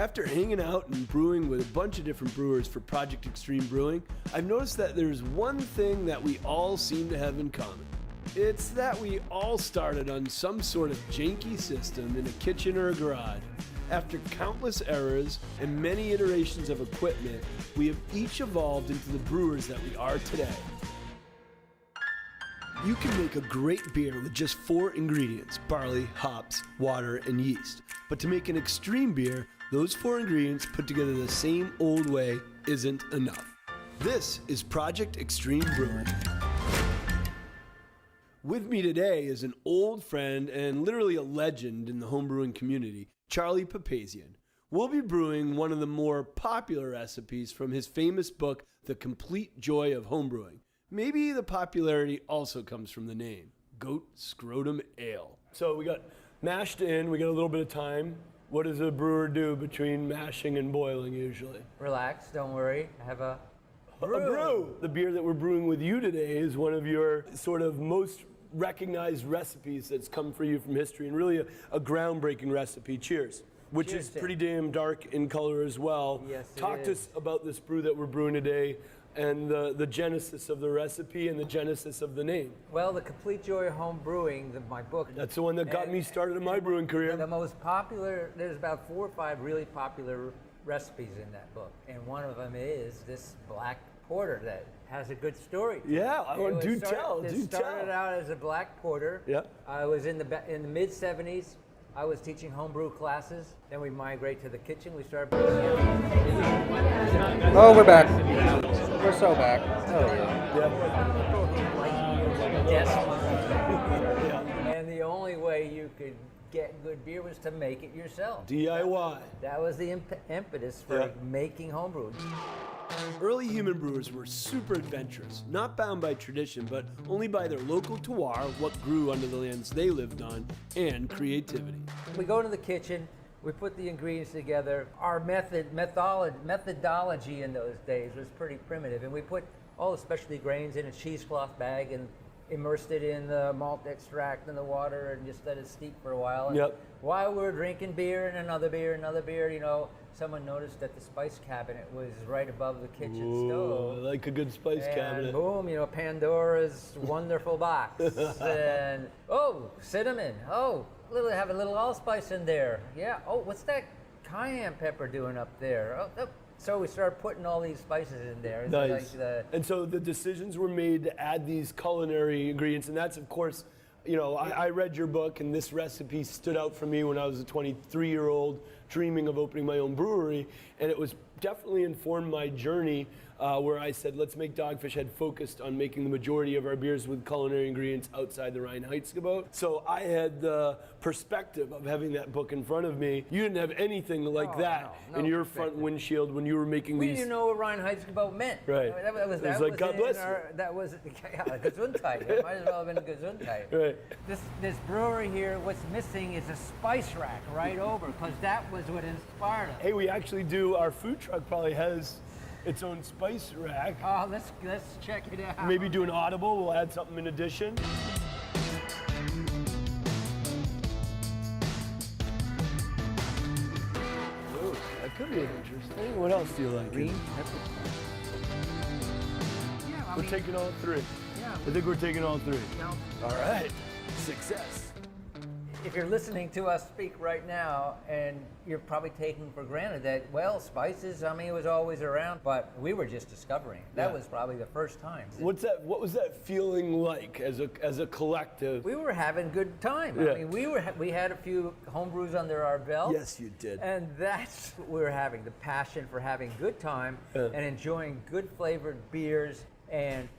After hanging out and brewing with a bunch of different brewers for Project Extreme Brewing, I've noticed that there's one thing that we all seem to have in common. It's that we all started on some sort of janky system in a kitchen or a garage. After countless errors and many iterations of equipment, we have each evolved into the brewers that we are today. You can make a great beer with just 4 ingredients: barley, hops, water, and yeast. But to make an extreme beer, those 4 ingredients put together the same old way isn't enough. This is Project Extreme Brewing. With me today is an old friend and literally a legend in the homebrewing community, Charlie Papazian. We'll be brewing one of the more popular recipes from his famous book, The Complete Joy of Homebrewing. Maybe the popularity also comes from the name, Goat Scrotum Ale. So we got mashed in, we got a little bit of time. What does a brewer do between mashing and boiling usually? Relax, don't worry. I have a brew. A brew. The beer that we're brewing with you today is one of your sort of most recognized recipes that's come for you from history, and really a groundbreaking recipe. Cheers. Which Cheers, is pretty damn dark in color as well. Yes, Talk to us about this brew that we're brewing today and the genesis of the recipe and the genesis of the name. Well, The Complete Joy of Home Brewing, my book. That's the one that got me started in my brewing career. The most popular, there's about 4 or 5 really popular recipes in that book. And one of them is this black porter that has a good story. Yeah, I want to tell. It started out as a black porter. Yeah. I was in the mid-70s. I was teaching homebrew classes. Then we migrate to the kitchen. We started brewing. Oh, we're back. We're so back. Oh, yeah. And the only way you could get good beer was to make it yourself. DIY. That was the impetus for making homebrew. Early human brewers were super adventurous, not bound by tradition, but only by their local terroir, what grew under the lands they lived on, and creativity. We go to the kitchen, we put the ingredients together. Our methodology in those days was pretty primitive, and we put all the specialty grains in a cheesecloth bag and immersed it in the malt extract and the water and just let it steep for a while. And while we were drinking beer and another beer, you know, someone noticed that the spice cabinet was right above the kitchen stove. I like a good spice cabinet. Boom, you know, Pandora's wonderful box. And, oh, cinnamon. Oh, have a little allspice in there. Yeah, oh, what's that cayenne pepper doing up there? Oh. So we started putting all these spices in there. Nice. And so the decisions were made to add these culinary ingredients, and that's, of course, you know, I read your book, and this recipe stood out for me when I was a 23-year-old dreaming of opening my own brewery, and it was definitely informed my journey where I said, let's make Dogfish Head focused on making the majority of our beers with culinary ingredients outside the Rhine-Heizgebot. So I had the perspective of having that book in front of me. You didn't have anything like that in your front windshield when you were making these. We didn't know what Rhine-Heizgebot meant. Right. That was like, God bless you. That was, Gesundheit. It might as well have been Gesundheit. Right. This brewery here, what's missing is a spice rack right over, because that was what inspired us. Hey, we actually do, our food truck probably has its own spice rack. Oh, let's check it out. Maybe do an audible, we'll add something in addition. Ooh, that could be interesting. What else do you like? Green pepper. Yeah, We're taking all 3. Yeah. I think we're taking all 3. No. All right, success. If you're listening to us speak right now, and you're probably taking for granted that, well, spices, I mean, it was always around, but we were just discovering. That was probably the first time. What was that feeling like as a collective? We were having good time. I mean, we had a few homebrews under our belt. Yes, you did. And that's what we were having, the passion for having good time and enjoying good flavored beers and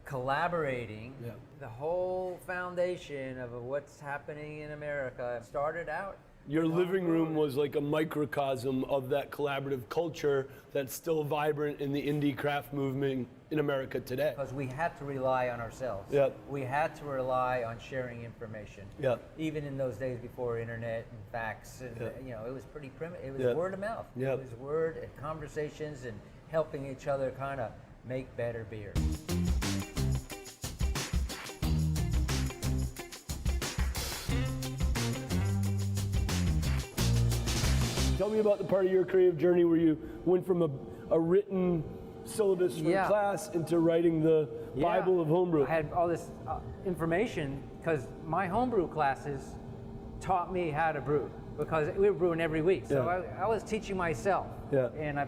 collaborating. The whole foundation of what's happening in America started out. Your living room was like a microcosm of that collaborative culture that's still vibrant in the indie craft movement in America today. Because we had to rely on ourselves. We had to rely on sharing information. Even in those days before internet and fax, and you know, it was pretty primitive. It was word of mouth. It was word and conversations and helping each other kind of make better beer. Tell me about the part of your creative journey where you went from a written syllabus for class into writing the Bible of homebrew. I had all this information because my homebrew classes taught me how to brew because we were brewing every week. So I was teaching myself. And I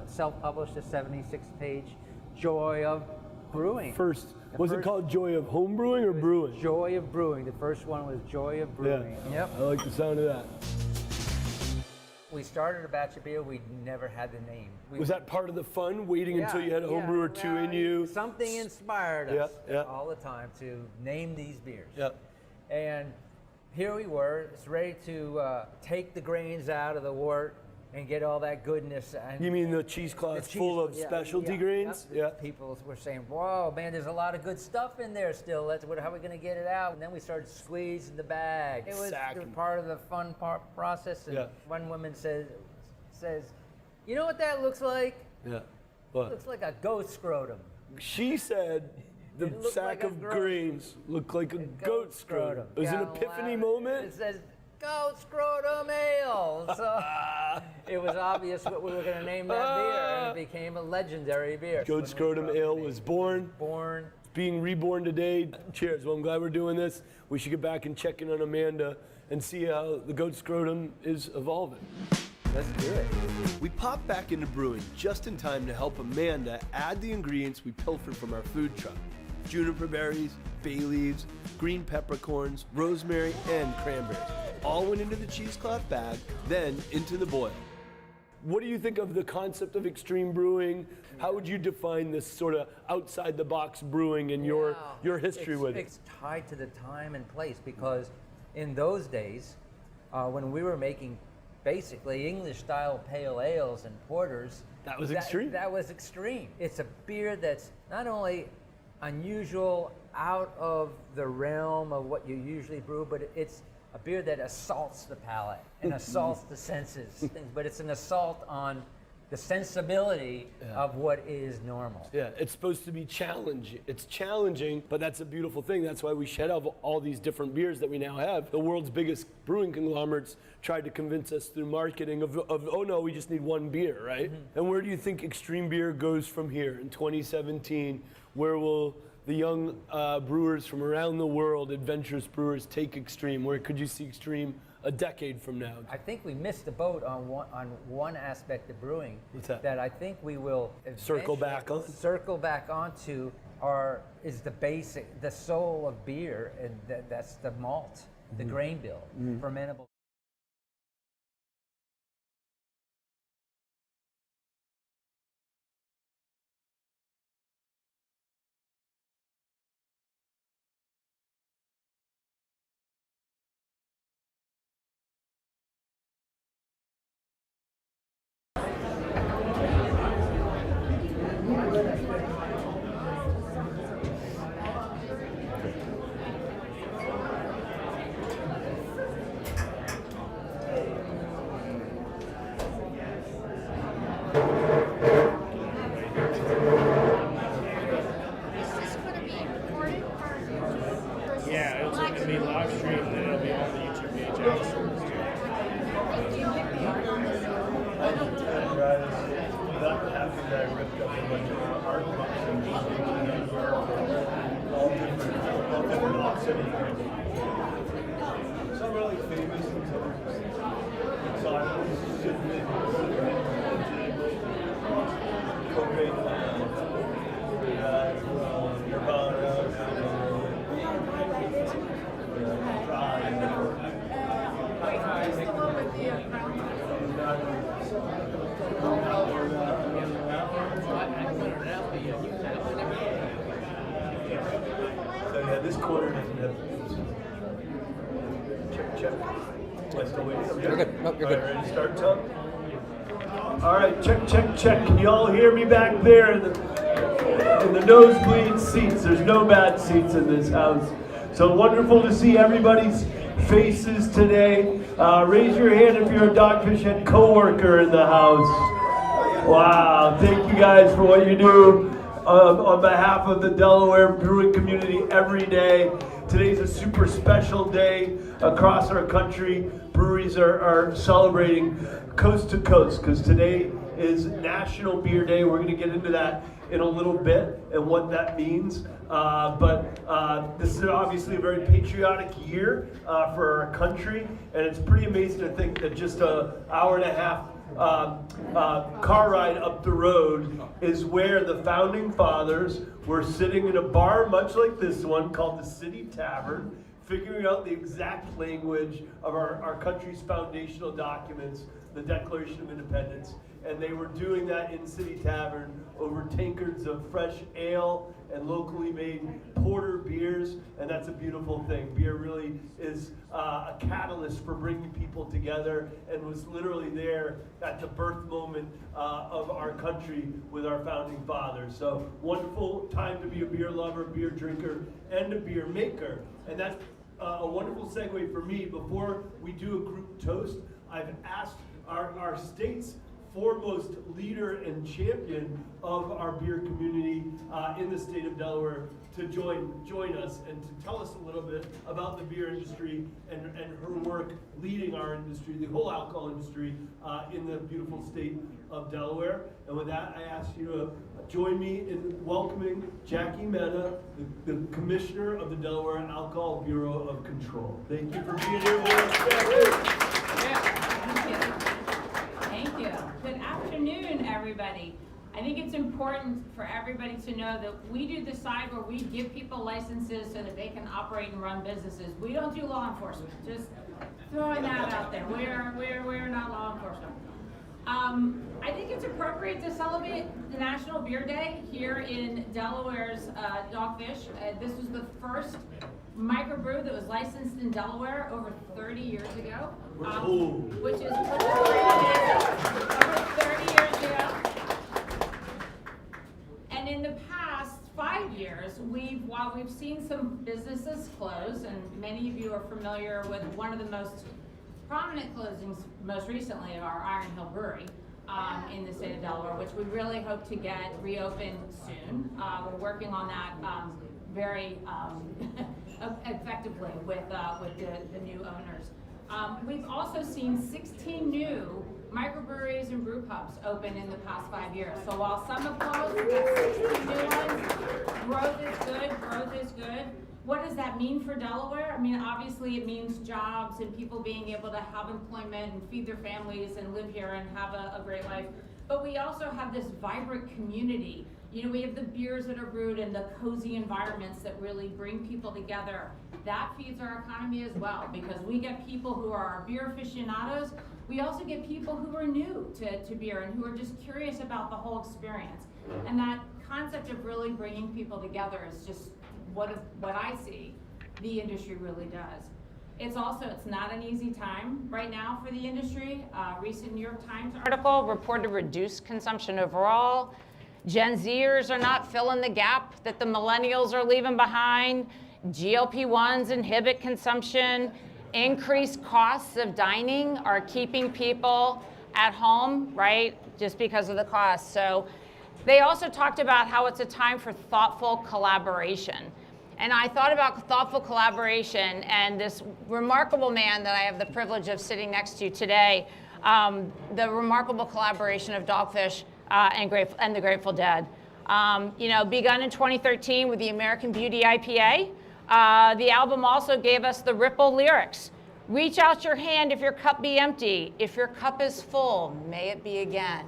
self-published a 76-page Joy of Brewing. Was it called Joy of Homebrewing or Brewing? Joy of Brewing. The first one was Joy of Brewing. Yep. I like the sound of that. We started a batch of beer. We never had the name. Was that part of the fun, waiting until you had a homebrew or two in you? Something inspired us all the time to name these beers. And here we were, it's ready to take the grains out of the wort and get all that goodness. And you mean the cheesecloth full of specialty grains? People were saying, whoa, man, there's a lot of good stuff in there still. How are we going to get it out? And then we started squeezing the bag. It was part of the fun process. And one woman says, you know what that looks like? What? It looks like a goat scrotum. She said the sack of grains looked like a goat scrotum. It was an epiphany moment? It says, goat scrotum ale. So it was obvious what we were going to name that beer, and it became a legendary beer. Goat scrotum ale was born. Being reborn today. Cheers. Well, I'm glad we're doing this. We should get back and check in on Amanda and see how the goat scrotum is evolving. Let's do it. We pop back into brewing just in time to help Amanda add the ingredients we pilfered from our food truck. Juniper berries, bay leaves, green peppercorns, rosemary, and cranberries. All went into the cheesecloth bag, then into the boil. What do you think of the concept of extreme brewing? How would you define this sort of outside-the-box brewing and your history with it? It's tied to the time and place because in those days, when we were making basically English-style pale ales and porters, that was extreme. That was extreme. It's a beer that's not only unusual, out of the realm of what you usually brew, but it's a beer that assaults the palate and assaults the senses. But it's an assault on the sensibility of what is normal. It's supposed to be challenging. It's challenging, but that's a beautiful thing. That's why we shed out all these different beers that we now have. The world's biggest brewing conglomerates tried to convince us through marketing of oh no, we just need one beer, right? And where do you think extreme beer goes from here in 2017? Where will the young brewers from around the world, adventurous brewers, take extreme? Where could you see extreme a decade from now? I think we missed the boat on one aspect of brewing. What's that? That I think we will circle back onto is the basic, the soul of beer, and that's the malt, the grain bill, fermentable. This quarter doesn't have. Check. Am I still waiting? You're good. Nope, you're good. Ready to start, Tom? All right, check. Can you all hear me back there in the nosebleed seats? There's no bad seats in this house. So wonderful to see everybody's faces today. Raise your hand if you're a Dogfish Head coworker in the house. Wow, thank you guys for what you do on behalf of the Delaware brewing community every day. Today's a super special day across our country. Breweries are celebrating coast to coast because today is National Beer Day. We're going to get into that in a little bit and what that means. But this is obviously a very patriotic year for our country, and it's pretty amazing to think that just an hour and a half car ride up the road is where the founding fathers were sitting in a bar much like this one called the City Tavern, figuring out the exact language of our country's foundational documents, the Declaration of Independence. And they were doing that in City Tavern over tankards of fresh ale and locally made porter beers, and that's a beautiful thing. Beer really is a catalyst for bringing people together, and was literally there at the birth moment of our country with our founding fathers. So wonderful time to be a beer lover, beer drinker, and a beer maker. And that's a wonderful segue for me. Before we do a group toast, I've asked our state's foremost leader and champion of our beer community in the state of Delaware to join us and to tell us a little bit about the beer industry and her work leading our industry, the whole alcohol industry in the beautiful state of Delaware. And with that, I ask you to join me in welcoming Jackie Mena, the Commissioner of the Delaware Alcohol Bureau of Control. Thank you for being here with us, Jackie. Thank you. Good afternoon, everybody. I think it's important for everybody to know that we do the side where we give people licenses so that they can operate and run businesses. We don't do law enforcement. Just throwing that out there. We're not law enforcement. I think it's appropriate to celebrate the National Beer Day here in Delaware's Dogfish. This was the first microbrew that was licensed in Delaware over 30 years ago, which is pretty amazing. Over 30 years ago. And in the past 5 years, while we've seen some businesses close, and many of you are familiar with one of the most prominent closings most recently of our Iron Hill Brewery in the state of Delaware, which we really hope to get reopened soon. We're working on that very effectively with the new owners. We've also seen 16 new microbreweries and brew pubs open in the past 5 years. So while some have closed, we've got 16 new ones. Growth is good. What does that mean for Delaware? I mean, obviously it means jobs and people being able to have employment and feed their families and live here and have a great life. But we also have this vibrant community. You know, we have the beers that are brewed and the cozy environments that really bring people together. That feeds our economy as well, because we get people who are our beer aficionados. We also get people who are new to beer and who are just curious about the whole experience. And that concept of really bringing people together is just what I see the industry really does. It's not an easy time right now for the industry. Recent New York Times article reported reduced consumption overall. Gen Zers are not filling the gap that the millennials are leaving behind. GLP-1s inhibit consumption. Increased costs of dining are keeping people at home, right? Just because of the cost. So they also talked about how it's a time for thoughtful collaboration. And I thought about thoughtful collaboration and this remarkable man that I have the privilege of sitting next to today, the remarkable collaboration of Dogfish and the Grateful Dead. Begun in 2013 with the American Beauty IPA. The album also gave us the Ripple lyrics. Reach out your hand if your cup be empty. If your cup is full, may it be again.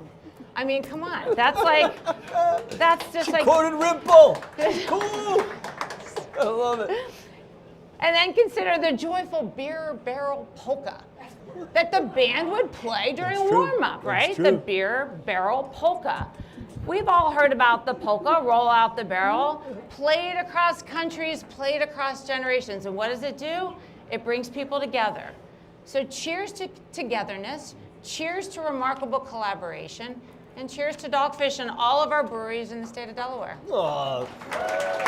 I mean, come on. That's just she like. Quoted Ripple. Cool. I love it. And then consider the joyful beer barrel polka that the band would play during warm-up, right? The beer barrel polka. We've all heard about the polka, roll out the barrel, played across countries, played across generations. And what does it do? It brings people together. So cheers to togetherness, cheers to remarkable collaboration, and cheers to Dogfish and all of our breweries in the state of Delaware. Oh,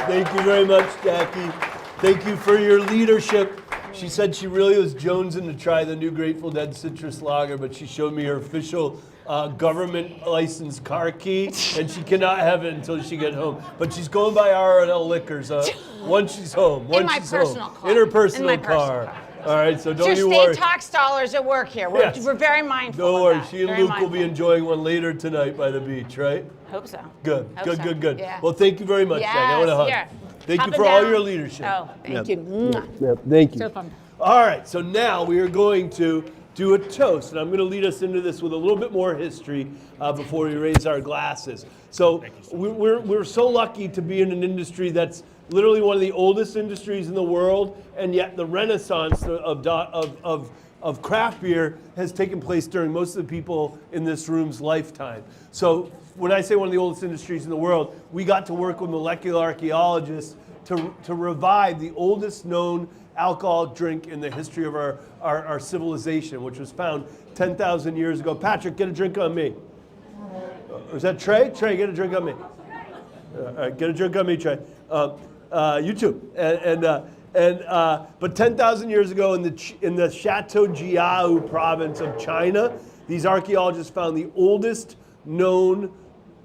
thank you very much, Jackie. Thank you for your leadership. She said she really was jonesing to try the new Grateful Dead Citrus Lager, but she showed me her official government licensed car key, and she cannot have it until she gets home. But she's going by R&L Liquors once she's home. In my personal car. In her personal In my personal car. car. All right, so don't Just you stay worry. tax dollars at work here. Yes. We're very mindful Don't of worry, that. she and Very Luke will be mindful. enjoying one later tonight by the beach, right? Hope so. Good, Hope good, so. good, good. Yeah. Well, thank you very much, Jack. I want to hug. Here. Thank Hop you it for all down. your leadership. Oh, thank you. Yep, thank you. So fun. All right, so now we are going to do a toast, and I'm going to lead us into this with a little bit more history before we raise our glasses. So we're so lucky to be in an industry that's literally one of the oldest industries in the world, and yet the renaissance of craft beer has taken place during most of the people in this room's lifetime. So when I say one of the oldest industries in the world, we got to work with molecular archaeologists to revive the oldest known alcoholic drink in the history of our civilization, which was found 10,000 years ago. Patrick, get a drink on me. Or is that Trey? Trey, get a drink on me. All right, get a drink on me, Trey. You too. But 10,000 years ago in the Chateau Jiao province of China, these archaeologists found the oldest known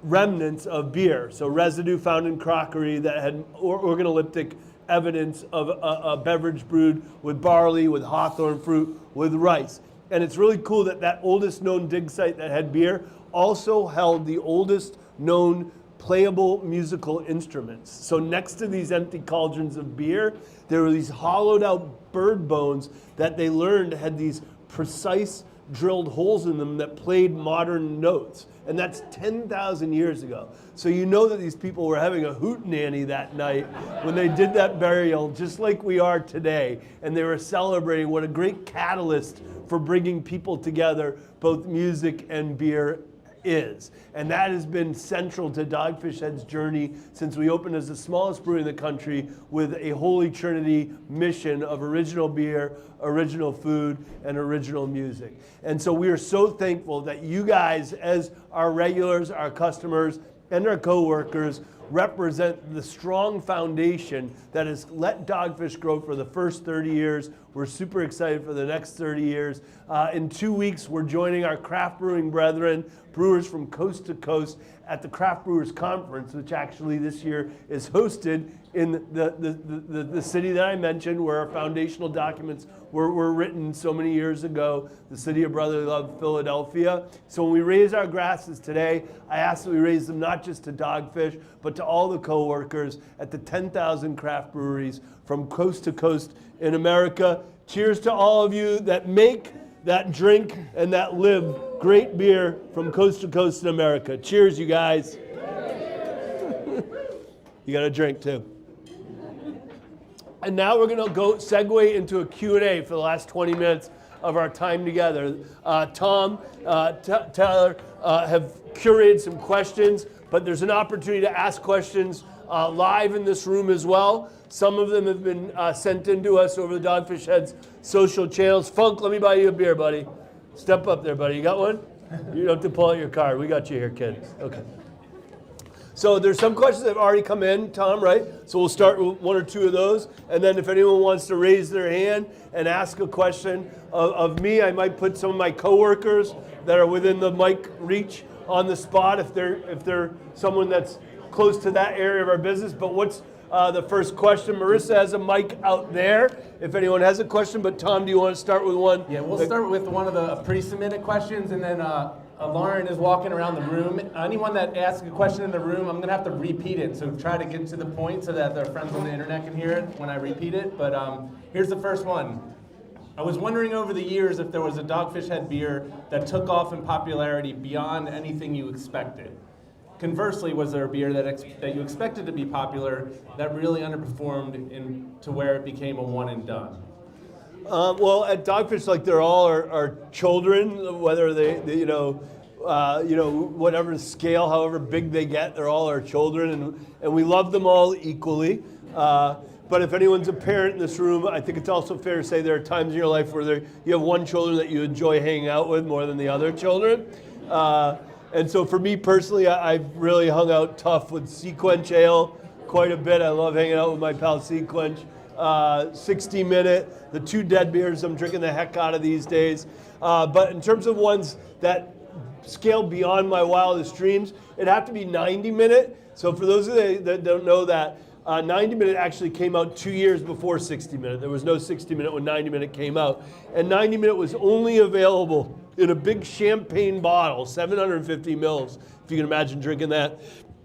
remnants of beer. So residue found in crockery that had organoleptic evidence of a beverage brewed with barley, with hawthorn fruit, with rice. And it's really cool that that oldest known dig site that had beer also held the oldest known playable musical instruments. So next to these empty cauldrons of beer, there were these hollowed out bird bones that they learned had these precise drilled holes in them that played modern notes. And that's 10,000 years ago. So you know that these people were having a hootenanny that night when they did that burial, just like we are today. And they were celebrating what a great catalyst for bringing people together, both music and beer is. And that has been central to Dogfish Head's journey since we opened as the smallest brewery in the country with a Holy Trinity mission of original beer, original food, and original music. And so we are so thankful that you guys, as our regulars, our customers, and our co-workers, represent the strong foundation that has let Dogfish grow for the first 30 years. We're super excited for the next 30 years. In 2 weeks, we're joining our craft brewing brethren, brewers from coast to coast, at the Craft Brewers Conference, which actually this year is hosted in the city that I mentioned, where our foundational documents were written so many years ago, the city of brotherly love, Philadelphia. So when we raise our glasses today, I ask that we raise them not just to Dogfish, but to all the co-workers at the 10,000 craft breweries from coast to coast in America. Cheers to all of you that make, that drink, and that live great beer from coast to coast in America. Cheers, you guys. You got a drink too. And now we're gonna go segue into a Q&A for the last 20 minutes of our time together. Tom, Tyler have curated some questions, but there's an opportunity to ask questions live in this room as well. Some of them have been sent in to us over the Dogfish Head's social channels. Funk, let me buy you a beer, buddy. Step up there, buddy. You got one? You don't have to pull out your card. We got you here, kid. Okay. So there's some questions that have already come in, Tom, right? So we'll start with one or two of those. And then if anyone wants to raise their hand and ask a question of me, I might put some of my coworkers that are within the mic reach on the spot if they're someone that's close to that area of our business. But what's the first question? Marissa has a mic out there if anyone has a question. But Tom, do you want to start with one? Yeah, we'll start with one of the pre-submitted questions, and then Lauren is walking around the room. Anyone that asks a question in the room, I'm going to have to repeat it, so try to get to the point so that their friends on the internet can hear it when I repeat it. But here's the first one. I was wondering over the years if there was a Dogfish Head beer that took off in popularity beyond anything you expected. Conversely, was there a beer that you expected to be popular that really underperformed to where it became a one and done? Well, at Dogfish, like they're all our children, whether they whatever scale, however big they get, they're all our children, and we love them all equally. But if anyone's a parent in this room, I think it's also fair to say there are times in your life where you have one children that you enjoy hanging out with more than the other children. And so for me personally, I've really hung out tough with Sequench Ale quite a bit. I love hanging out with my pal Sequench. 60 Minute, the two dead beers I'm drinking the heck out of these days. But in terms of ones that scale beyond my wildest dreams. It'd have to be 90-minute. So for those of you that don't know that, 90-minute actually came out 2 years before 60-minute. There was no 60-minute when 90-minute came out. And 90-minute was only available in a big champagne bottle, 750 mils, if you can imagine drinking that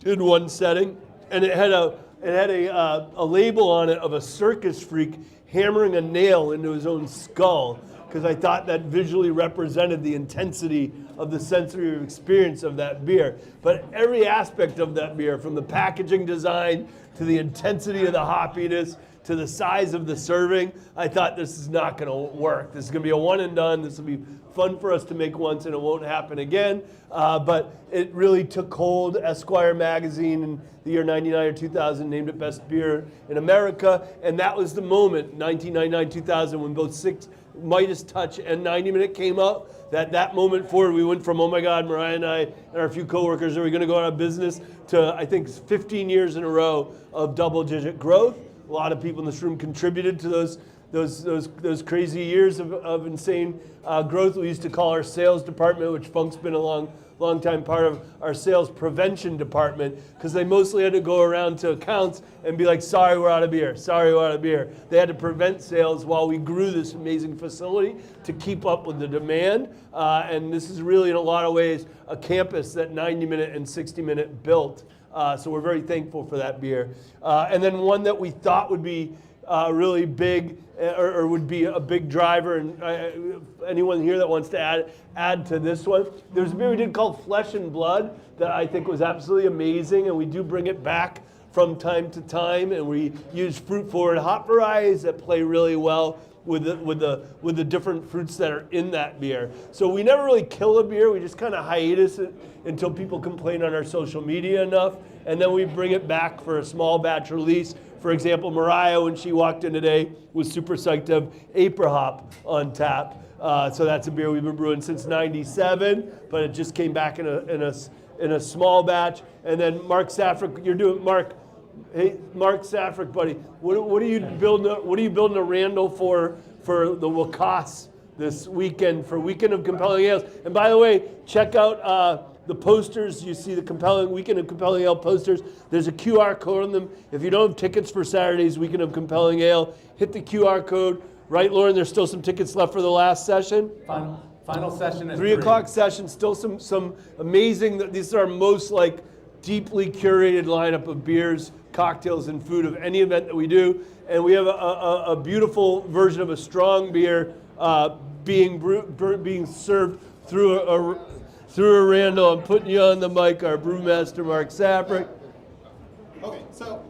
in one setting. And it had a label on it of a circus freak hammering a nail into his own skull, because I thought that visually represented the intensity of the sensory experience of that beer. But every aspect of that beer, from the packaging design to the intensity of the hoppiness to the size of the serving, I thought this is not going to work. This is going to be a one and done. This will be fun for us to make once and it won't happen again. But it really took hold. Esquire magazine in the year 99 or 2000 named it best beer in America. And that was the moment, 1999, 2000, when both Midas Touch and 90-minute came out. That moment forward, we went from, oh my God, Mariah and I and our few coworkers, are we going to go out of business, to I think 15 years in a row of double-digit growth. A lot of people in this room contributed to those crazy years of insane growth. We used to call our sales department, which Funk's been a long time part of, our sales prevention department, because they mostly had to go around to accounts and be like, sorry, we're out of beer. Sorry, we're out of beer. They had to prevent sales while we grew this amazing facility to keep up with the demand. And this is really, in a lot of ways, a campus that 90-minute and 60-minute built. So we're very thankful for that beer. And then one that we thought would be really big, or would be a big driver, and anyone here that wants to add to this one, there's a beer we did called Flesh and Blood that I think was absolutely amazing, and we do bring it back from time to time, and we use fruit-forward hop varieties that play really well with the different fruits that are in that beer. So we never really kill a beer, we just kind of hiatus it until people complain on our social media enough, and then we bring it back for a small batch release. For example, Mariah, when she walked in today, was super psyched to have April Hop on tap. So that's a beer we've been brewing since '97, but it just came back in a small batch. And then Mark Safrick, you're doing Mark. Hey, Mark Safrick, buddy, what are you building? What are you building a Randall for the Wakas this weekend, for Weekend of Compelling Ales? And by the way, check out the posters. You see the compelling Weekend of Compelling Ale posters. There's a QR code on them. If you don't have tickets for Saturday's Weekend of Compelling Ale, hit the QR code. Right, Lauren? There's still some tickets left for the last session. Final session at 3 o'clock session. Still some amazing. These are our most deeply curated lineup of beers, cocktails, and food of any event that we do. And we have a beautiful version of a strong beer being served through a Randall. I'm putting you on the mic, our brewmaster, Mark Safrick. Okay, so,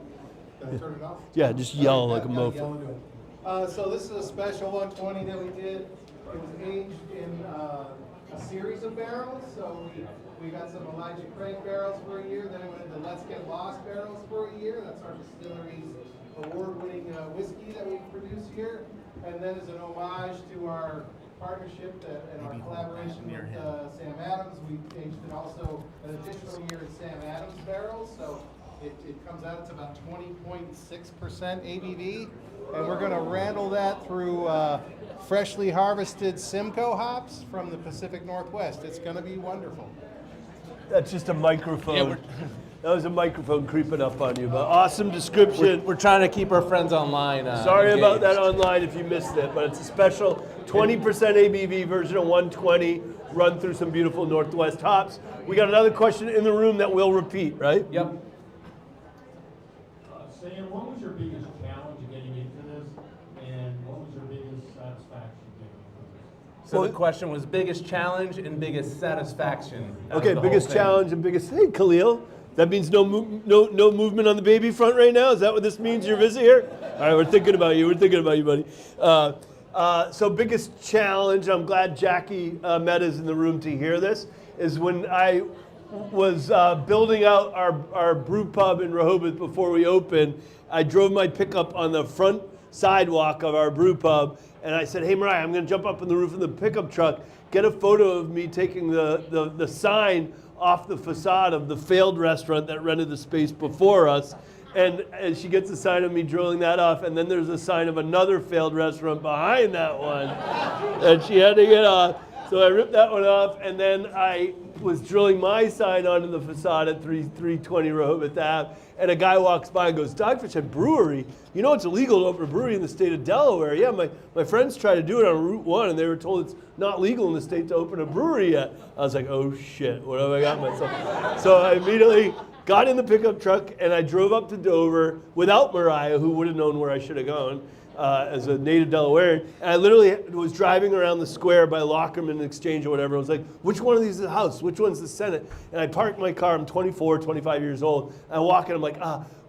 can I turn it off? Yeah, just yell like a Yeah, mofo. yell into it. So this is a special 120 that we did. It was aged in a series of barrels. So we got some Elijah Craig barrels for a year. Then we went into Let's Get Lost barrels for a year. That's our distillery's award-winning whiskey that we produce here. And then as an homage to our partnership and our collaboration with Sam Adams, we aged it also an additional year in Sam Adams barrels. So it comes out to about 20.6% ABV. And we're going to Randall that through freshly harvested Simcoe hops from the Pacific Northwest. It's going to be wonderful. That's just a microphone. That was a microphone creeping up on you, but awesome description. We're trying to keep our friends online. Sorry about engaged. that online if you missed it, but it's a special 20% ABV version of 120, run through some beautiful Northwest hops. We got another question in the room that we'll repeat, right? Yep. Sam, what was your biggest challenge getting into this, and what was your biggest satisfaction getting into this? So the question was biggest challenge and biggest satisfaction. That was Okay, the biggest whole thing. challenge and biggest, hey Khalil, that means no movement on the baby front right now? Is that what this means, your visit here? All right, we're thinking about you, buddy. So biggest challenge, I'm glad Jackie Mehta's in the room to hear this, is when I was building out our brew pub in Rehoboth before we opened, I drove my pickup on the front sidewalk of our brew pub, and I said, hey Mariah, I'm gonna jump up on the roof of the pickup truck, get a photo of me taking the sign off the facade of the failed restaurant that rented the space before us. And she gets a sign of me drilling that off, and then there's a sign of another failed restaurant behind that one that she had to get off. So I ripped that one off, and then I was drilling my sign onto the facade at 320 Rehoboth Ave, and a guy walks by and goes, Dogfish Head Brewery? You know it's illegal to open a brewery in the state of Delaware. Yeah, my friends tried to do it on Route 1, and they were told it's not legal in the state to open a brewery yet. I was like, oh shit, what have I got myself? So I immediately got in the pickup truck, and I drove up to Dover without Mariah, who would have known where I should have gone. As a native Delawarean, and I literally was driving around the square by Lockerman Exchange or whatever. I was like, which one of these is the House? Which one's the Senate? And I parked my car. I'm 24, 25 years old. And I walk in, I'm like,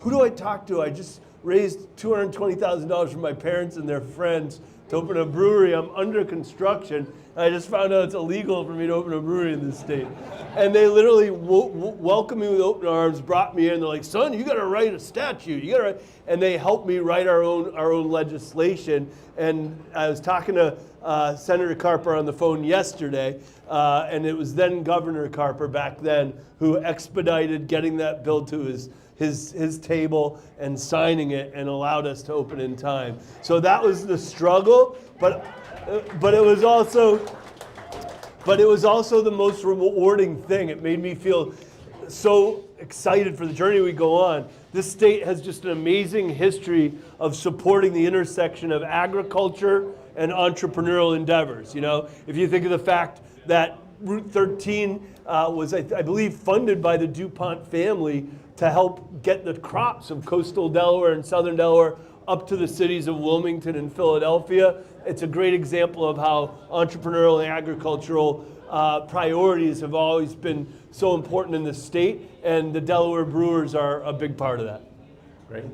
who do I talk to? I just raised $220,000 from my parents and their friends to open a brewery. I'm under construction. I just found out it's illegal for me to open a brewery in this state. And they literally welcomed me with open arms, brought me in. They're like, son, you got to write a statute. You got to, and they helped me write our own legislation. And I was talking to Senator Carper on the phone yesterday, and it was then Governor Carper back then who expedited getting that bill to his table and signing it and allowed us to open in time. So that was the struggle, but it was also the most rewarding thing. It made me feel so excited for the journey we go on. This state has just an amazing history of supporting the intersection of agriculture and entrepreneurial endeavors. You know, if you think of the fact that Route 13 was, I believe, funded by the DuPont family to help get the crops of coastal Delaware and southern Delaware up to the cities of Wilmington and Philadelphia. It's a great example of how entrepreneurial and agricultural priorities have always been so important in the state, and the Delaware Brewers are a big part of that. Great.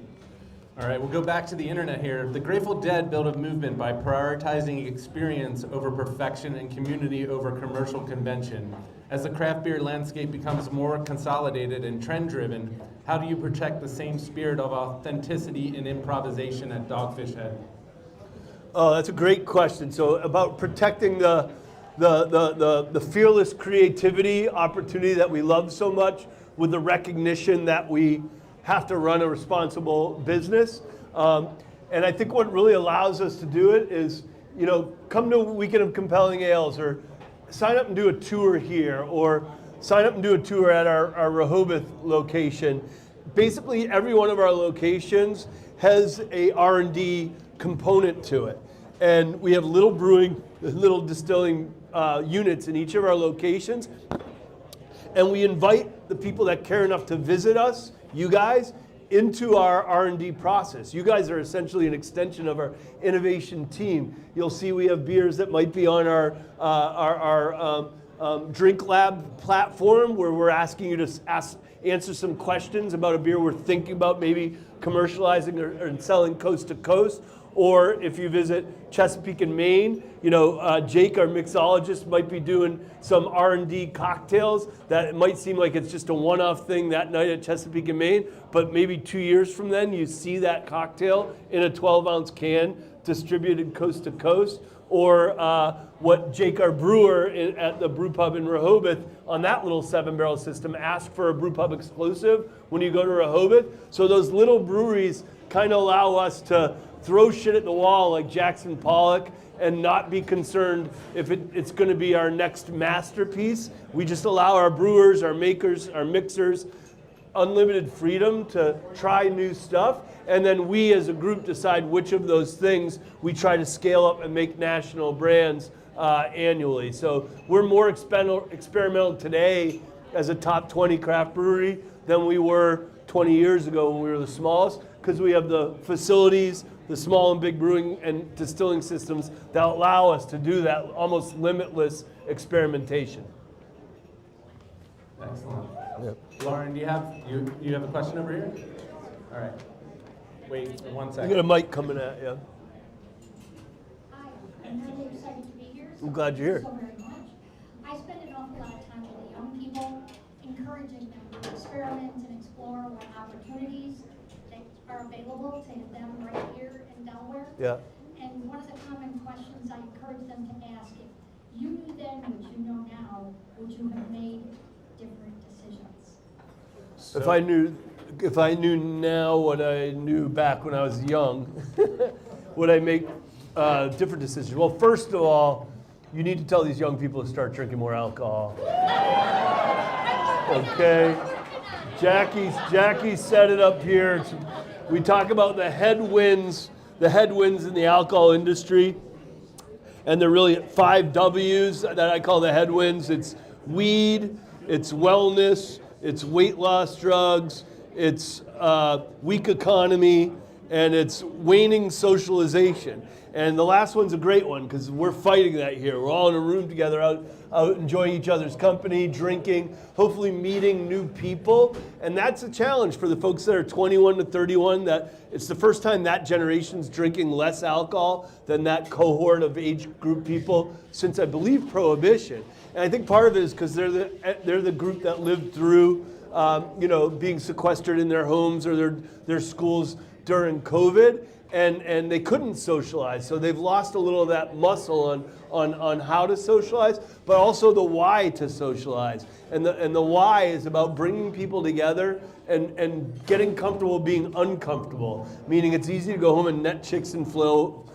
All right, we'll go back to the internet here. The Grateful Dead built a movement by prioritizing experience over perfection and community over commercial convention. As the craft beer landscape becomes more consolidated and trend-driven, how do you protect the same spirit of authenticity and improvisation at Dogfish Head? Oh, that's a great question. So about protecting the fearless creativity opportunity that we love so much with the recognition that we have to run a responsible business. And I think what really allows us to do it is, you know, come to a Weekend of Compelling Ales, or sign up and do a tour here, or sign up and do a tour at our Rehoboth location. Basically, every one of our locations has a R&D component to it. And we have little brewing, little distilling units in each of our locations. And we invite the people that care enough to visit us, you guys, into our R&D process. You guys are essentially an extension of our innovation team. You'll see we have beers that might be on our Drink Lab platform, where we're asking you to answer some questions about a beer we're thinking about maybe commercializing or selling coast to coast. Or if you visit Chesapeake and Maine, you know, Jake, our mixologist, might be doing some R&D cocktails that it might seem like it's just a one-off thing that night at Chesapeake and Maine, but maybe 2 years from then you see that cocktail in a 12-ounce can distributed coast to coast. Or what Jake, our brewer at the brew pub in Rehoboth, on that little 7-barrel system, asked for a brew pub exclusive when you go to Rehoboth. So those little breweries kind of allow us to throw shit at the wall like Jackson Pollock and not be concerned if it's going to be our next masterpiece. We just allow our brewers, our makers, our mixers unlimited freedom to try new stuff. And then we as a group decide which of those things we try to scale up and make national brands annually. So we're more experimental today as a top 20 craft brewery than we were 20 years ago when we were the smallest, because we have the facilities, the small and big brewing and distilling systems that allow us to do that almost limitless experimentation. Excellent. Yep. Lauren, do you have a question over here? All right. Wait 1 You second. got a mic coming at you. Hi, I'm really excited to be here. I'm glad you're here. Thank you so very much. I spend an awful lot of time with the young people, encouraging them to experiment and explore what opportunities that are available to them right here in Delaware. Yeah. And one of the common questions I encourage them to ask, if you knew then what you know now, would you have made different decisions? If I knew now what I knew back when I was young, would I make different decisions? Well, first of all, you need to tell these young people to start drinking more alcohol. Okay. Jackie set it up here. We talk about the headwinds in the alcohol industry. And there are really 5 W's that I call the headwinds. It's weed, it's wellness, it's weight loss drugs, it's weak economy, and it's waning socialization. And the last one's a great one because we're fighting that here. We're all in a room together, out enjoying each other's company, drinking, hopefully meeting new people. And that's a challenge for the folks that are 21 to 31, that it's the first time that generation's drinking less alcohol than that cohort of age group people since, I believe, Prohibition. And I think part of it is because they're the group that lived through being sequestered in their homes or their schools during COVID. And they couldn't socialize, so they've lost a little of that muscle on how to socialize, but also the why to socialize. And the why is about bringing people together and getting comfortable being uncomfortable. Meaning it's easy to go home and net chicks and flow,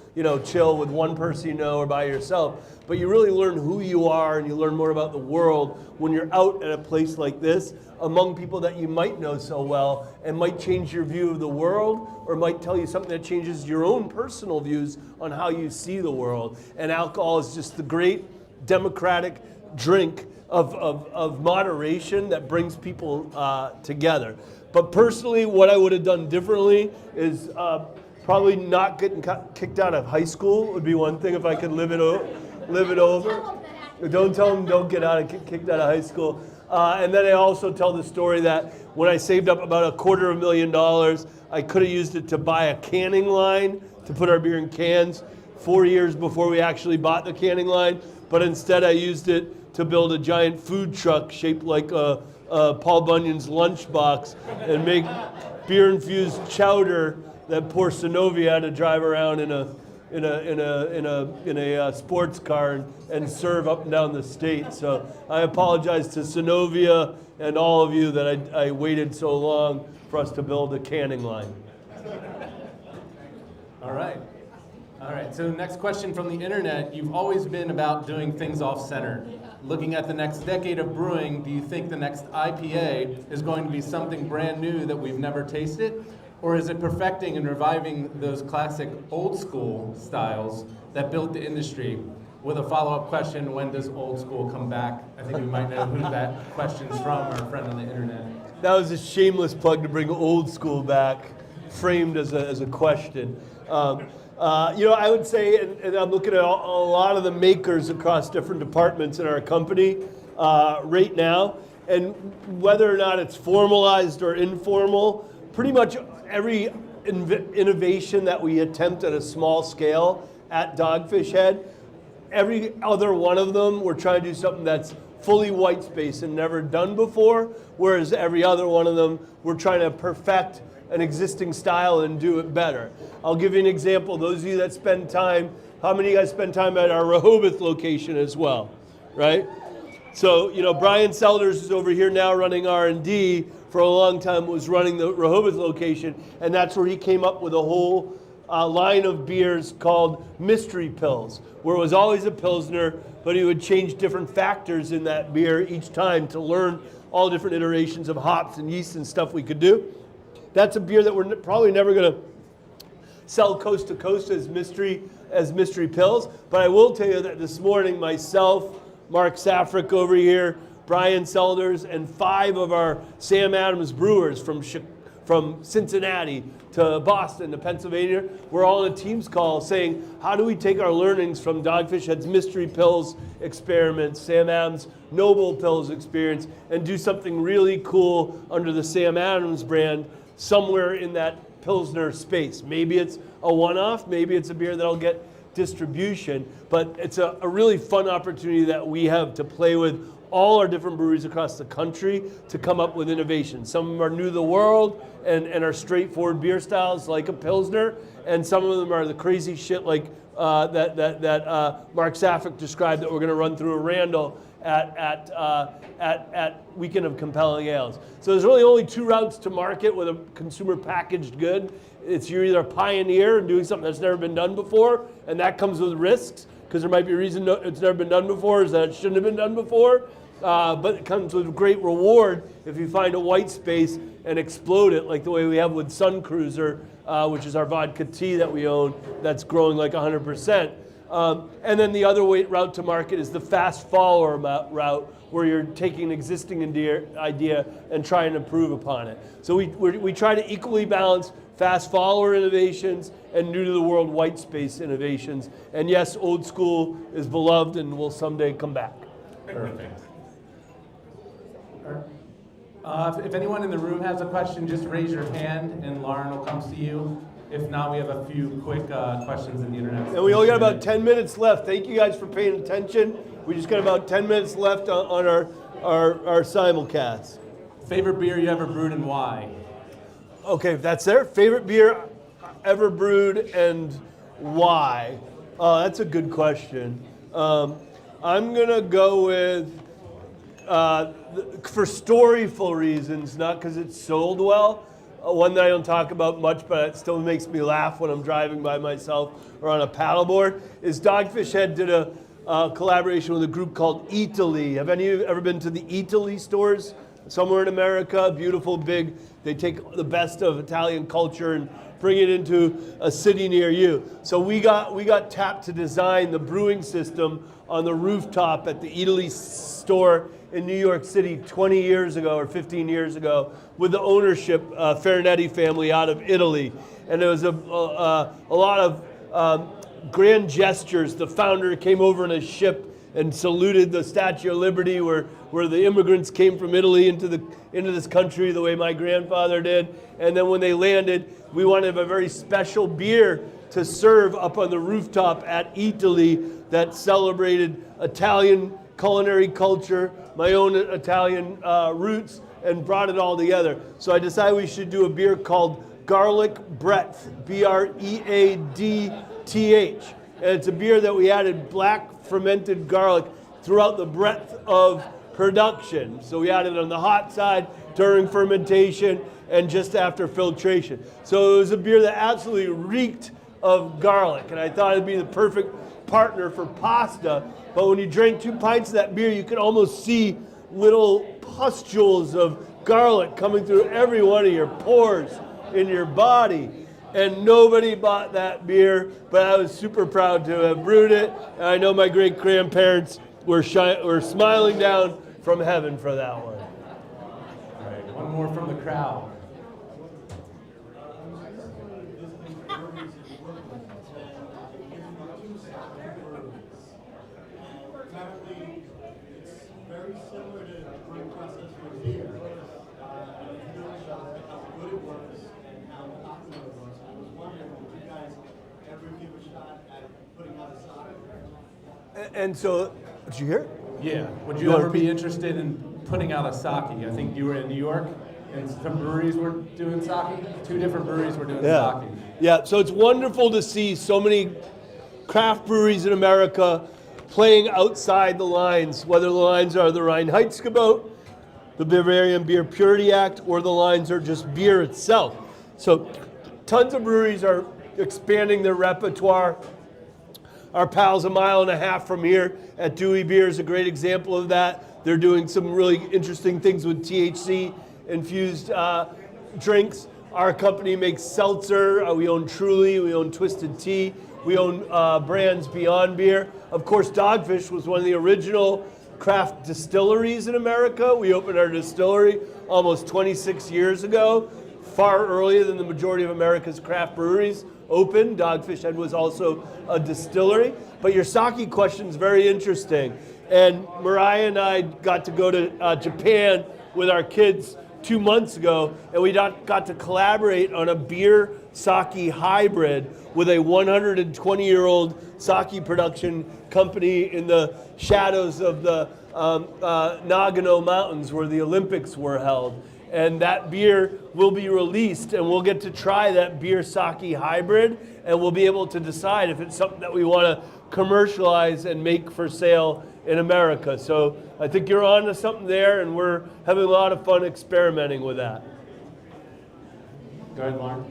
chill with one person you know or by yourself. But you really learn who you are and you learn more about the world when you're out at a place like this among people that you might know so well and might change your view of the world or might tell you something that changes your own personal views on how you see the world. And alcohol is just the great democratic drink of moderation that brings people together. But personally, what I would have done differently is probably not getting kicked out of high school would be one thing if I could live it over. Don't tell them don't get kicked out of high school. And then I also tell the story that when I saved up about $250,000, I could have used it to buy a canning line to put our beer in cans 4 years before we actually bought the canning line. But instead I used it to build a giant food truck shaped like Paul Bunyan's lunchbox and make beer-infused chowder that poor Synovia had to drive around in a sports car and serve up and down the state. So I apologize to Synovia and all of you that I waited so long for us to build a canning line. All right. So next question from the internet. You've always been about doing things off-center. Looking at the next decade of brewing, do you think the next IPA is going to be something brand new that we've never tasted? Or is it perfecting and reviving those classic old school styles that built the industry? With a follow-up question, when does old school come back? I think we might know who that question's from, our friend on the internet. That was a shameless plug to bring old school back, framed as a question. I would say, and I'm looking at a lot of the makers across different departments in our company right now, and whether or not it's formalized or informal, pretty much every innovation that we attempt at a small scale at Dogfish Head, every other one of them, we're trying to do something that's fully white space and never done before, whereas every other one of them, we're trying to perfect an existing style and do it better. I'll give you an example. Those of you that spend time, how many of you guys spend time at our Rehoboth location as well, right? So, Brian Selders is over here now running R&D. For a long time was running the Rehoboth location, and that's where he came up with a whole line of beers called Mystery Pills, where it was always a Pilsner, but he would change different factors in that beer each time to learn all different iterations of hops and yeast and stuff we could do. That's a beer that we're probably never going to sell coast to coast as mystery pills, but I will tell you that this morning myself, Mark Safrick over here, Brian Selders, and 5 of our Sam Adams brewers from Cincinnati to Boston to Pennsylvania, we're all on a Teams call saying, how do we take our learnings from Dogfish Head's Mystery Pills experiments, Sam Adams Noble Pills experience, and do something really cool under the Sam Adams brand somewhere in that Pilsner space. Maybe it's a one-off, maybe it's a beer that'll get distribution, but it's a really fun opportunity that we have to play with all our different breweries across the country to come up with innovation. Some of them are new to the world and are straightforward beer styles like a Pilsner, and some of them are the crazy shit like that Mark Safrick described that we're gonna run through a Randall at Weekend of Compelling Ales. So there's really only 2 routes to market with a consumer packaged good. It's you're either a pioneer and doing something that's never been done before, and that comes with risks, because there might be a reason it's never been done before, is that it shouldn't have been done before. But it comes with great reward if you find a white space and explode it, like the way we have with Sun Cruiser, which is our vodka tea that we own, that's growing like 100%. And then the other route to market is the fast follower route, where you're taking an existing idea and trying to improve upon it. So we try to equally balance fast follower innovations and new to the world white space innovations. And yes, old school is beloved and will someday come back. Perfect. If anyone in the room has a question, just raise your hand and Lauren will come see you. If not, we have a few quick questions in the internet. And we only got about 10 minutes left. Thank you guys for paying attention. We just got about 10 minutes left on our simulcast. Favorite beer you ever brewed and why? Okay, that's there. Favorite beer ever brewed and why? That's a good question. I'm gonna go with, for storyful reasons, not because it's sold well, one that I don't talk about much, but it still makes me laugh when I'm driving by myself or on a paddleboard, is Dogfish Head did a collaboration with a group called Italy. Have any of you ever been to the Italy stores? Somewhere in America, beautiful, big. They take the best of Italian culture and bring it into a city near you. So we got tapped to design the brewing system on the rooftop at the Italy store in New York City 20 years ago or 15 years ago with the ownership Ferranetti family out of Italy. And there was a lot of grand gestures. The founder came over in a ship and saluted the Statue of Liberty where the immigrants came from Italy into this country the way my grandfather did. And then when they landed, we wanted a very special beer to serve up on the rooftop at Italy that celebrated Italian culinary culture, my own Italian roots, and brought it all together. So I decided we should do a beer called Garlic Breadth, B-R-E-A-D-T-H. And it's a beer that we added black fermented garlic throughout the breadth of production. So we added it on the hot side, during fermentation, and just after filtration. So it was a beer that absolutely reeked of garlic, and I thought it'd be the perfect partner for pasta. But when you drank 2 pints of that beer, you could almost see little pustules of garlic coming through every one of your pores in your body. And nobody bought that beer, but I was super proud to have brewed it. And I know my great-grandparents were smiling down from heaven for that one. All right, one more from the crowd. Very similar to the brewing process for beer. How good it was and how popular it was. I was wondering, would you guys ever give a shot at putting out a sake? And so, did you hear? Yeah. Would you ever be interested in putting out a sake? I think you were in New York, and some breweries were doing sake. 2 different breweries were doing sake. Yeah, so it's wonderful to see so many craft breweries in America playing outside the lines, whether the lines are the Reinheitsgebot, the Bavarian Beer Purity Act, or the lines are just beer itself. So tons of breweries are expanding their repertoire. Our pals a mile and a half from here at Dewey Beer is a great example of that. They're doing some really interesting things with THC-infused drinks. Our company makes seltzer. We own Truly. We own Twisted Tea. We own brands beyond beer. Of course, Dogfish was one of the original craft distilleries in America. We opened our distillery almost 26 years ago, far earlier than the majority of America's craft breweries opened. Dogfish Head was also a distillery. But your sake question is very interesting. And Mariah and I got to go to Japan with our kids 2 months ago, and we got to collaborate on a beer sake hybrid with a 120-year-old sake production company in the shadows of the Nagano Mountains where the Olympics were held. And that beer will be released, and we'll get to try that beer sake hybrid, and we'll be able to decide if it's something that we want to commercialize and make for sale in America. So I think you're on to something there, and we're having a lot of fun experimenting with that. Go ahead, Lauren.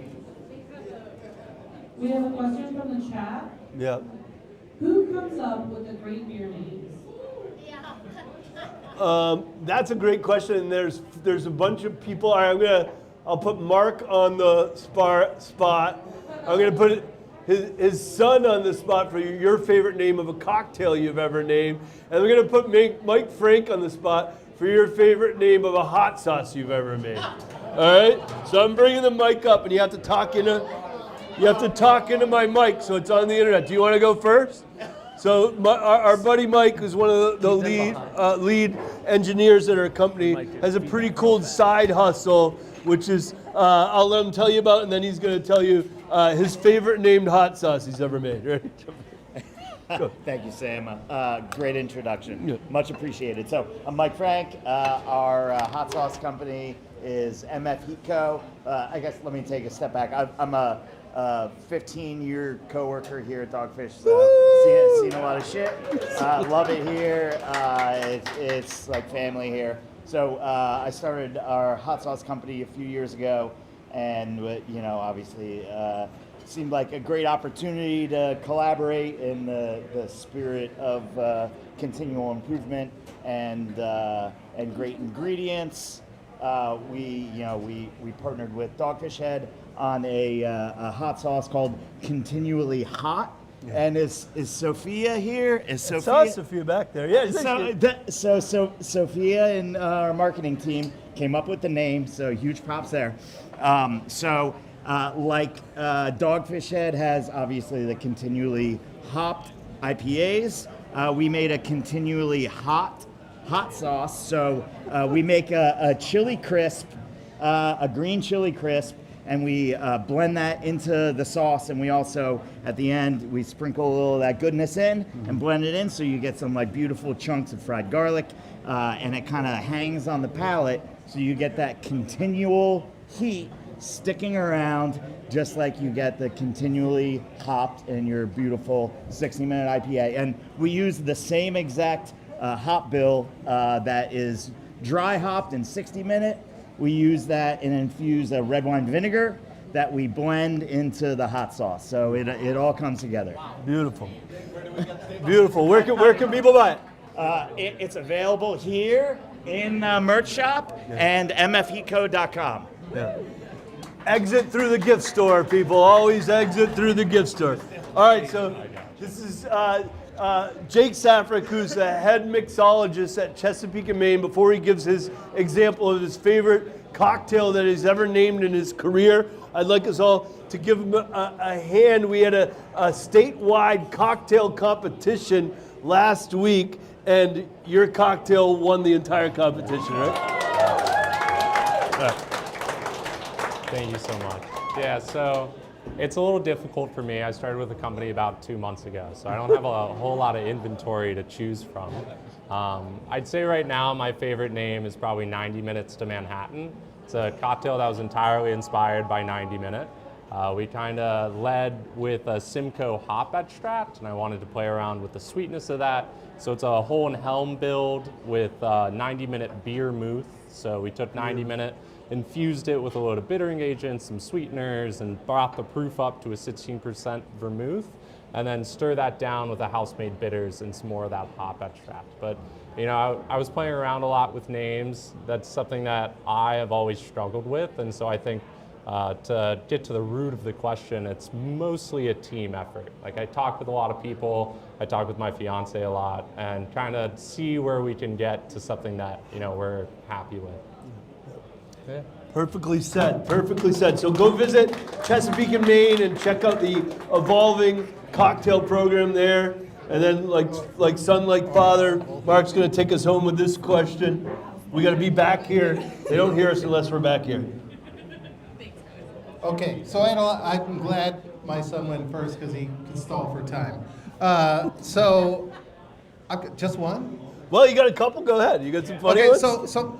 We have a question from the chat. Yeah. Who comes up with the great beer names? That's a great question, and there's a bunch of people. All right, I'll put Mark on the spot. I'm gonna put his son on the spot for your favorite name of a cocktail you've ever named, and we're gonna put Mike Frank on the spot for your favorite name of a hot sauce you've ever made. All right, so I'm bringing the mic up, and you have to talk into my mic, so it's on the internet. Do you want to go first? So our buddy Mike, who's one of the lead engineers at our company, has a pretty cool side hustle, which is I'll let him tell you about, and then he's going to tell you his favorite named hot sauce he's ever made. Ready? Thank you, Sam. Great introduction. Yeah. Much appreciated. So I'm Mike Frank. Our hot sauce company is MF Heat Co. I guess let me take a step back. I'm a 15-year coworker here at Dogfish, so seen a lot of shit. Love it here. It's like family here. So I started our hot sauce company a few years ago, and obviously seemed like a great opportunity to collaborate in the spirit of continual improvement and great ingredients. We partnered with Dogfish Head on a hot sauce called Continually Hot. Yeah. And is Sophia here? Is Sophia? I saw Sophia back there. Yeah. So Sophia and our marketing team came up with the name. So huge props there. Dogfish Head has obviously the continually hopped IPAs. We made a continually hot sauce. So we make a chili crisp, a green chili crisp, and we blend that into the sauce, and we also, at the end, we sprinkle a little of that goodness in and blend it in, so you get some like beautiful chunks of fried garlic, and it kind of hangs on the palate, so you get that continual heat sticking around, just like you get the continually hopped in your beautiful 60-minute IPA. And we use the same exact hop bill that is dry hopped in 60-minute. We use that and infuse a red wine vinegar that we blend into the hot sauce. So it all comes together. Beautiful. Beautiful. Where can people buy it? It's available here in merch shop and mfheatco.com. Yeah. Exit through the gift store, people. Always exit through the gift store. All right, so this is Jake Safrick, who's the head mixologist at Chesapeake and Maine. Before he gives his example of his favorite cocktail that he's ever named in his career, I'd like us all to give him a hand. We had a statewide cocktail competition last week, and your cocktail won the entire competition, right? Thank you so much. Yeah, so it's a little difficult for me. I started with the company about 2 months ago, so I don't have a whole lot of inventory to choose from. I'd say right now my favorite name is probably 90 Minutes to Manhattan. It's a cocktail that was entirely inspired by 90 Minute. We kind of led with a Simcoe hop extract, and I wanted to play around with the sweetness of that. So it's a hole and helm build with 90 Minute beer mousse. So we took 90 Minute, infused it with a load of bittering agents, some sweeteners, and brought the proof up to a 16% vermouth, and then stir that down with the house-made bitters and some more of that hop extract. But I was playing around a lot with names. That's something that I have always struggled with, and so I think to get to the root of the question, it's mostly a team effort. Like, I talk with a lot of people, I talk with my fiance a lot, and kind of see where we can get to something that we're happy with. Yeah. Perfectly said, perfectly said. So go visit Chesapeake and Maine and check out the evolving cocktail program there. And then like son, like father, Mark's gonna take us home with this question. We gotta be back here. They don't hear us unless we're back here. Okay, so I'm glad my son went first because he can stall for time. Just one? Well, you got a couple. Go ahead. You got some funny ones.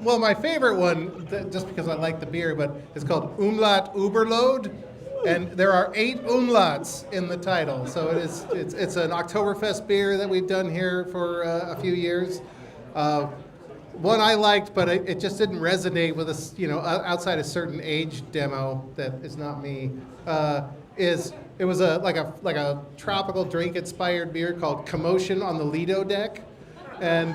Well, my favorite one, just because I like the beer, but it's called Umlaut Uberload, and there are 8 umlauts in the title. So it's an Oktoberfest beer that we've done here for a few years. One I liked, but it just didn't resonate with us, outside a certain age demo that is not me. is it was like a tropical drink inspired beer called Commotion on the Lido Deck. And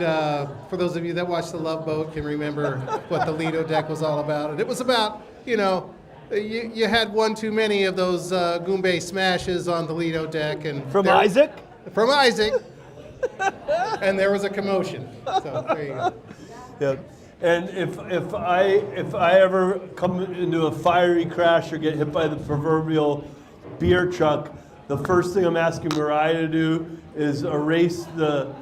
for those of you that watched The Love Boat can remember what the Lido Deck was all about. And it was about, you had one too many of those Goombay smashes on the Lido Deck. And From Isaac? From Isaac. And there was a commotion. So there you go. Yeah. And if I ever come into a fiery crash or get hit by the proverbial beer truck, the first thing I'm asking Mariah to do is erase the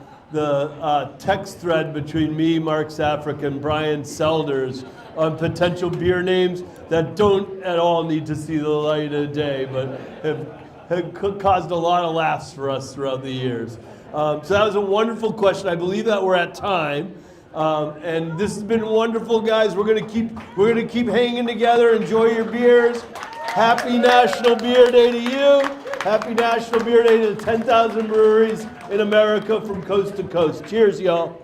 text thread between me, Mark Safrick, and Brian Selders on potential beer names that don't at all need to see the light of day, but have caused a lot of laughs for us throughout the years. So that was a wonderful question. I believe that we're at time. And this has been wonderful, guys. We're gonna keep hanging together. Enjoy your beers. Happy National Beer Day to you. Happy National Beer Day to the 10,000 breweries in America from coast to coast. Cheers, y'all.